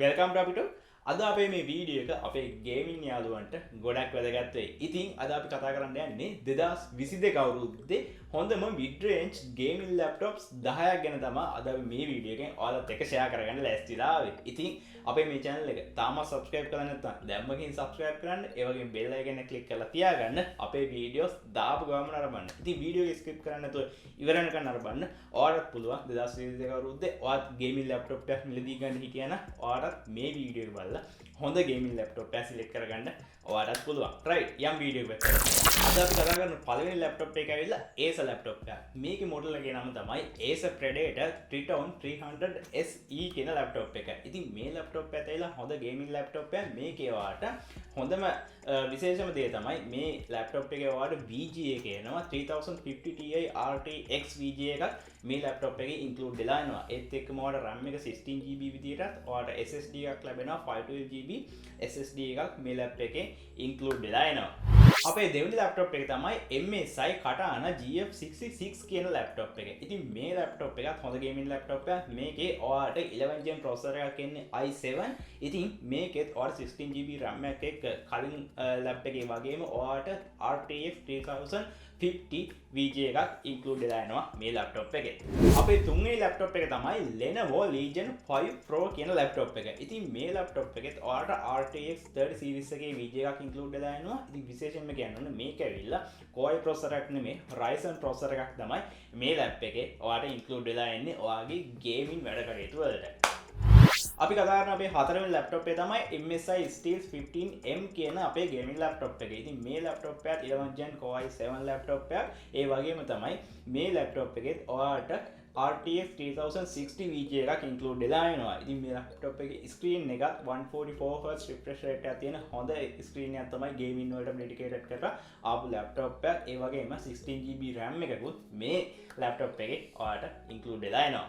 Welcome අපිට අද අපේ මේ වීඩියෝ එක අපේ ගේමින් යාළුවන්ට ගොඩක් වැදගත් වෙයි. ඉතින් අද අපි කතා කරන්න යන්නේ 2022 අවුරුද්දේ හොඳම mid range gaming laptops 10ක් ගැන තමයි අද අපි මේ වීඩියෝ එකෙන් ඔයාලත් එක්ක share කරගන්න ලෑස්තිලා ආවේ. ඉතින් අපේ මේ channel එක තාමත් subscribe කරලා නැත්නම් දැම්මකින් subscribe කරන්න. ඒ වගේම bell icon එක click කරලා තියාගන්න අපේ videos දාපු ගමන් අරබන්න. ඉතින් වීඩියෝ එක skip කරන්න නැතුව ඉවර වෙනකන් අරබන්න. ඔයාලට පුළුවන් 2022 අවුරුද්දේ ඔයාත් gaming laptop එකක් මිලදී ගන්න හිටියනම් ඔයාලට මේ වීඩියෝ එක බලලා හොඳ ගේමින් ලැප්ටොප් එකක් සිලෙක්ට් කරගන්න ඔයාලට පුළුවන්. රයිට් යම් වීඩියෝ එකක් කරමු. අද අපි කතා කරන පළවෙනි ලැප්ටොප් එක ඇවිල්ලා Acer ලැප්ටොප් එකක්. මේකේ මොඩල් එකේ නම තමයි Acer Predator Triton 300 SE කියන ලැප්ටොප් එක. ඉතින් මේ ලැප්ටොප් එක ඇවිල්ලා හොඳ ගේමින් ලැප්ටොප් එකක්. මේකේ ඔයාලට හොඳම විශේෂම දේ තමයි මේ ලැප්ටොප් එකේ ඔයාලට VGA කියනවා 3050 Ti RTX VGA එකක් මේ ලැප්ටොප් එකේ ඉන්ක්ලූඩ් වෙලා එනවා. ඒත් එක්කම ඔයාලට RAM එක 16GB විදියටත් ඔයාලට SSD එකක් ලැබෙනවා 512GB SSD එකක් මේ ලැප් එකේ ඉන්ක්ලූඩ් වෙලා එනවා. අපේ දෙවෙනි ලැප්ටොප් එක තමයි MSI qatar GF66 කියන ලැප්ටොප් එක. ඉතින් මේ ලැප්ටොප් එකත් හොඳ ගේමින් ලැප්ටොප් එකක්. මේකේ ඔයාලට 11 gen processor එකක් එන්නේ i7. ඉතින් මේකෙත් ඔයාලට 16GB RAM එකක් එක්ක කලින් ලැප් එකේ වගේම ඔයාලට RTX 3050 VGA එකක් ඉන්ක්ලූඩ් වෙලා එනවා මේ ලැප්ටොප් එකේ. අපේ තුන්වෙනි ලැප්ටොප් එක තමයි Lenovo Legion 5 Pro කියන ලැප්ටොප් එක. ඉතින් මේ ලැප්ටොප් එකෙත් ඔයාලට RTX 30 series එකේ VGA එකක් ඉන්ක්ලූඩ් වෙලා එනවා. ඉතින් විශේෂයෙන්ම කියන්න මේක ඇවිල්ලා Core processor එකක් නෙමෙයි Ryzen processor එකක් තමයි මේ ලැප් එකේ ඔයාලට ඉන්ක්ලූඩ් වෙලා එන්නේ ඔයාගේ ගේමින් වැඩ කටයුතු වලට. අපි කතා කරන අපේ හතරවෙනි ලැප්ටොප් එක තමයි MSI Steels 15M කියන අපේ ගේමින් ලැප්ටොප් එක. ඉතින් මේ ලැප්ටොප් එකත් 11 gen Core i7 ලැප්ටොප් එකක්. ඒ වගේම තමයි මේ ලැප්ටොප් එකෙත් ඔයාලට RTX 3060 VGA එකක් ඉන්ක්ලූඩ් වෙලා එනවා. ඉතින් මේ ලැප්ටොප් එකේ ස්ක්‍රීන් එකත් 144Hz refresh rate එකක් තියෙන හොඳ ස්ක්‍රීන් එකක් තමයි ගේමින් වලට ඩෙඩිකේටඩ් කරලා ආපු ලැප්ටොප් එකක්. ඒ වගේම 16GB RAM එකකුත් මේ ලැප්ටොප් එකේ ඔයාලට ඉන්ක්ලූඩ් වෙලා එනවා.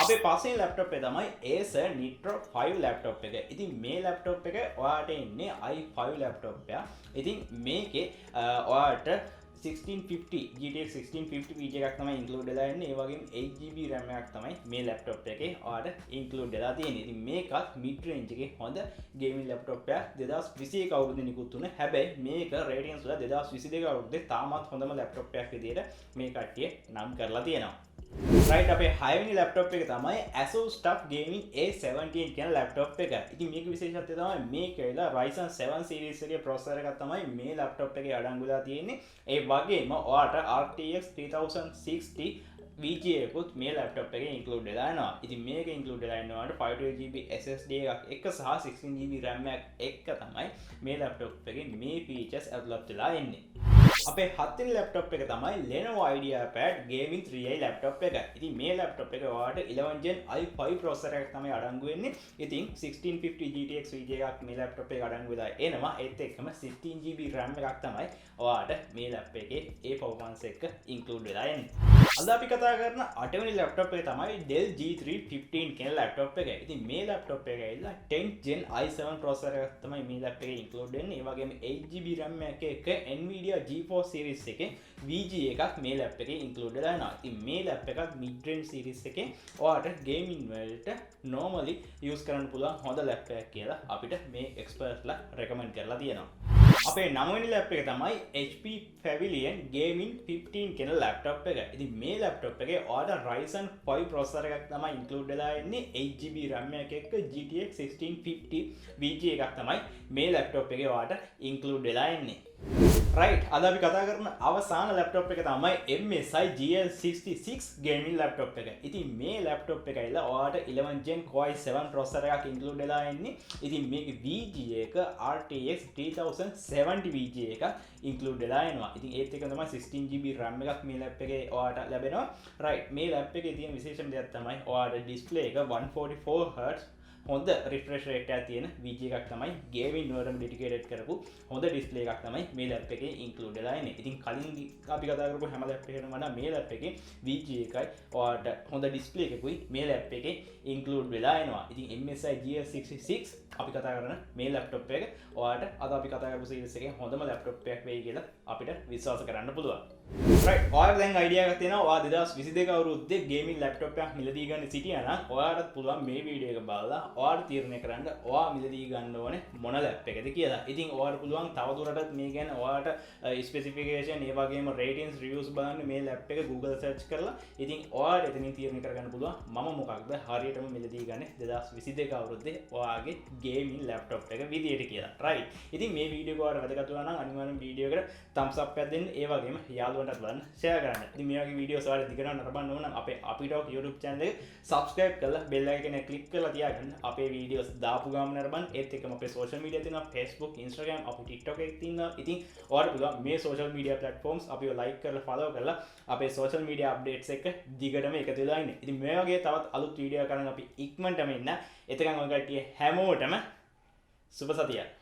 අපේ පස්වෙනි ලැප්ටොප් එක තමයි Acer Nitro 5 ලැප්ටොප් එක. ඉතින් මේ ලැප්ටොප් එක ඔයාලට එන්නේ i5 ලැප්ටොප් එකක්. ඉතින් මේකේ ඔයාලට 1650 GTX 1650 VGA එකක් තමයි ඉන්ක්ලූඩ් වෙලා එන්නේ. ඒ වගේම 8GB RAM එකක් තමයි මේ ලැප්ටොප් එකේ ඔයාලට ඉන්ක්ලූඩ් වෙලා තියෙන්නේ. ඉතින් මේකත් mid range එකේ හොඳ ගේමින් ලැප්ටොප් එකක් 2021 අවුරුද්දේ නිකුත් වුණ. හැබැයි මේක රේටින්ග්ස් වල 2022 අවුරුද්දේ තාමත් හොඳම ලැප්ටොප් එකක් විදියට මේ කට්ටිය නම් කරලා තියෙනවා. රයිට් අපේ හයවෙනි ලැප්ටොප් එක තමයි Asus TUF Gaming A17 කියන ලැප්ටොප් එක. ඉතින් මේක විශේෂත්වය තමයි මේක ඇවිල්ලා Ryzen 7 series එකේ processor එකක් තමයි මේ ලැප්ටොප් එකේ අඩංගු වෙලා තියෙන්නේ. ඒ වගේම ඔයාලට RTX 3060 VGA එකකුත් මේ ලැප්ටොප් එකේ ඉන්ක්ලූඩ් වෙලා යනවා. ඉතින් මේක ඉන්ක්ලූඩ් වෙලා ඉන්නවාට 512GB SSD එකක් එක්ක සහ 16GB RAM එකක් එක්ක තමයි මේ ලැප්ටොප් එකේ මේ features ඇතුළත් වෙලා එන්නේ. අපේ හත්වෙනි ලැප්ටොප් එක තමයි Lenovo IdeaPad Gaming 3i laptop එක. ඉතින් මේ ලැප්ටොප් එක ඔයාලට 11 gen i5 processor එකක් තමයි අඩංගු වෙන්නේ. ඉතින් 1650 GTX VGA එකක් මේ ලැප්ටොප් එකේ අඩංගු වෙලා එනවා. ඒත් එක්කම 16GB RAM එකක් තමයි ඔයාලට මේ ලැප් එකේ ඒ performance එක ඉන්ක්ලූඩ් වෙලා එන්නේ. අද අපි කතා කරන අටවෙනි ලැප්ටොප් එක තමයි Dell G315 කියන ලැප්ටොප් එක. ඉතින් මේ ලැප්ටොප් එක ඇවිල්ලා 10 gen i7 processor එකක් තමයි මේ ලැප් එකේ ඉන්ක්ලූඩ් වෙන්නේ. ඒ වගේම 8GB RAM එකක් එක්ක Nvidia GeForce series එකේ VGA එකක් මේ ලැප් එකේ ඉන්ක්ලූඩ් වෙලා යනවා. ඉතින් මේ ලැප් එකත් mid range series එකේ ඔයාලට ගේමින් වලට normally use කරන්න පුළුවන් හොඳ ලැප් එකක් කියලා අපිට මේ expertලා recommend කරලා තියෙනවා. අපේ නවවෙනි ලැප් එක තමයි HP Pavilion Gaming 15 කියන ලැප්ටොප් එක. ඉතින් මේ ලැප්ටොප් එකේ ඔයාලට Ryzen 5 processor එකක් තමයි ඉන්ක්ලූඩ් වෙලා එන්නේ. 8GB RAM එකක් එක්ක GTX 1650 VGA එකක් තමයි මේ ලැප්ටොප් එකේ ඔයාලට ඉන්ක්ලූඩ් වෙලා එන්නේ. රයිට් අද අපි කතා කරන අවසාන ලැප්ටොප් එක තමයි MSI GL66 ගේමින් ලැප්ටොප් එක. ඉතින් මේ ලැප්ටොප් එක ඇවිල්ලා ඔයාලට 11 gen Core i7 processor එකක් ඉන්ක්ලූඩ් වෙලා එන්නේ. ඉතින් මේකේ VGA එක RTX 3070 VGA එකක් ඉන්ක්ලූඩ් වෙලා එනවා. ඉතින් ඒත් එක තමයි 16GB RAM එකක් මේ ලැප් එකේ ඔයාලට ලැබෙනවා. රයිට් මේ ලැප් එකේ තියෙන විශේෂම දෙයක් තමයි ඔයාලට ඩිස්ප්ලේ එක 144Hz හොඳ රිෆ්‍රෙෂ් රේට් එකක් තියෙන VGA එකක් තමයි ගේමින් වලටම ඩෙඩිකේටඩ් කරපු හොඳ ඩිස්ප්ලේ එකක් තමයි මේ ලැප් එකේ ඉන්ක්ලූඩ් වෙලා ඉන්නේ. ඉතින් කලින් අපි කතා කරපු හැම ලැප් එකකටම වඩා මේ ලැප් එකේ VGA එකයි ඔයාලට හොඳ ඩිස්ප්ලේ එකකුයි මේ ලැප් එකේ ඉන්ක්ලූඩ් වෙලා එනවා. ඉතින් MSI GF66 අපි කතා කරන මේ ලැප්ටොප් එක ඔයාලට අද අපි කතා කරපු සීරීස් එකේ හොඳම ලැප්ටොප් එකක් වෙයි කියලා අපිට විශ්වාස කරන්න පුළුවන්. right ඔයාලට දැන් අයිඩියා එකක් තියෙනවා ඔයා 2022 අවුරුද්දේ ගේමින් ලැප්ටොප් එකක් මිලදී ගන්න සිටියා නම් ඔයාලට පුළුවන් මේ වීඩියෝ එක බලලා ඔයාලට තීරණය කරන්න ඔයා මිලදී ගන්න ඕනේ මොන ලැප් එකද කියලා. ඉතින් ඔයාලට පුළුවන් තවදුරටත් මේ ගැන ඔයාලට ස්පෙસિෆිකේෂන් ඒ වගේම රේටින්ග්ස් රිවිව්ස් බලන්න මේ ලැප් එක Google search කරලා ඉතින් ඔයාලට එතනින් තීරණය කරගන්න පුළුවන් මම මොකක්ද හරියටම මිලදී ගන්න 2022 අවුරුද්දේ ඔයාගේ ගේමින් ලැප්ටොප් එක විදියට කියලා. right ඉතින් මේ වීඩියෝ එක ඔයාලට වැදගත් වුණා නම් අනිවාර්යෙන් වීඩියෝ එකට thumbs up එකක් දෙන්න. ඒ වගේම යාළුවන්ටත් බලන්න share කරන්න. ඉතින් මේ වගේ වීඩියෝස් ඔයාලට දිගටම නරඹන්න ඕන නම් අපේ අපි talk YouTube channel එක subscribe කරලා bell icon එක click කරලා තියාගන්න. අපේ වීඩියෝස් දාපු ගාම නරඹන්න. ඒත් එක්කම අපේ social media තියෙනවා Facebook, Instagram, අපේ TikTok එකක් තියෙනවා. ඉතින් ඔයාලට පුළුවන් මේ social media platforms අපිව like කරලා follow කරලා අපේ social media updates එක දිගටම එකතු වෙලා ඉන්න. ඉතින් මේ වගේ තවත් අලුත් වීඩියෝ කරන් අපි ඉක්මනටම එන්න. එතකන් ඔය කට්ටිය හැමෝටම සුබ සතියක්.